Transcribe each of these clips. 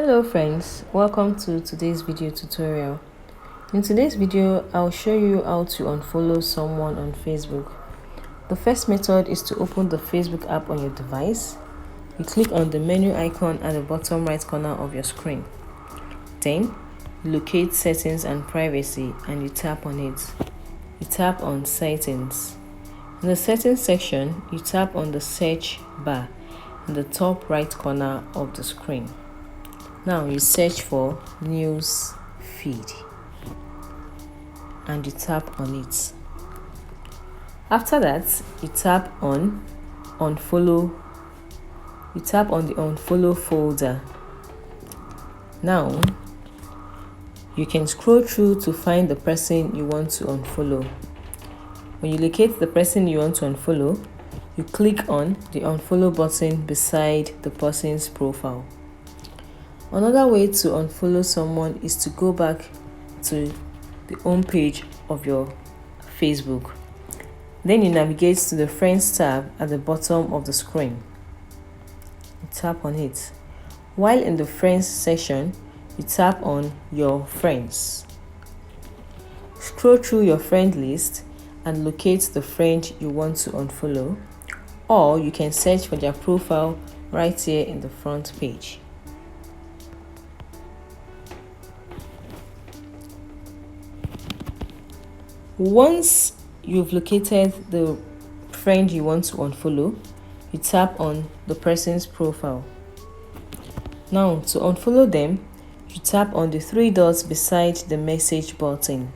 Hello friends, welcome to today's video tutorial. In today's video, I'll show you how to unfollow someone on Facebook. The first method is to open the Facebook app on your device. You click on the menu icon at the bottom right corner of your screen. Then, locate Settings and Privacy and you tap on it. You tap on Settings. In the Settings section, you tap on the search bar in the top right corner of the screen. Now you search for news feed and you tap on it. After that, you tap on unfollow. You tap on the unfollow folder. Now you can scroll through to find the person you want to unfollow. When you locate the person you want to unfollow, you click on the unfollow button beside the person's profile. Another way to unfollow someone is to go back to the home page of your Facebook. Then you navigate to the Friends tab at the bottom of the screen. You tap on it. While in the Friends section, you tap on Your Friends. Scroll through your friend list and locate the friend you want to unfollow, or you can search for their profile right here in the front page. Once you've located the friend you want to unfollow, you tap on the person's profile. Now, to unfollow them, you tap on the three dots beside the message button.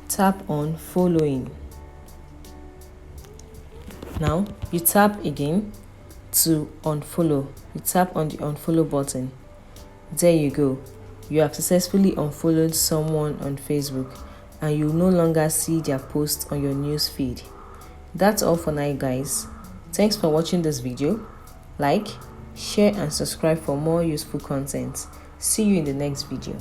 Tap on Following. Now, you tap again to unfollow. You tap on the unfollow button. There you go. You have successfully unfollowed someone on Facebook, and you no longer see their post on your news feed. That's all for now, guys. Thanks for watching this video. Like, share and subscribe for more useful content. See you in the next video.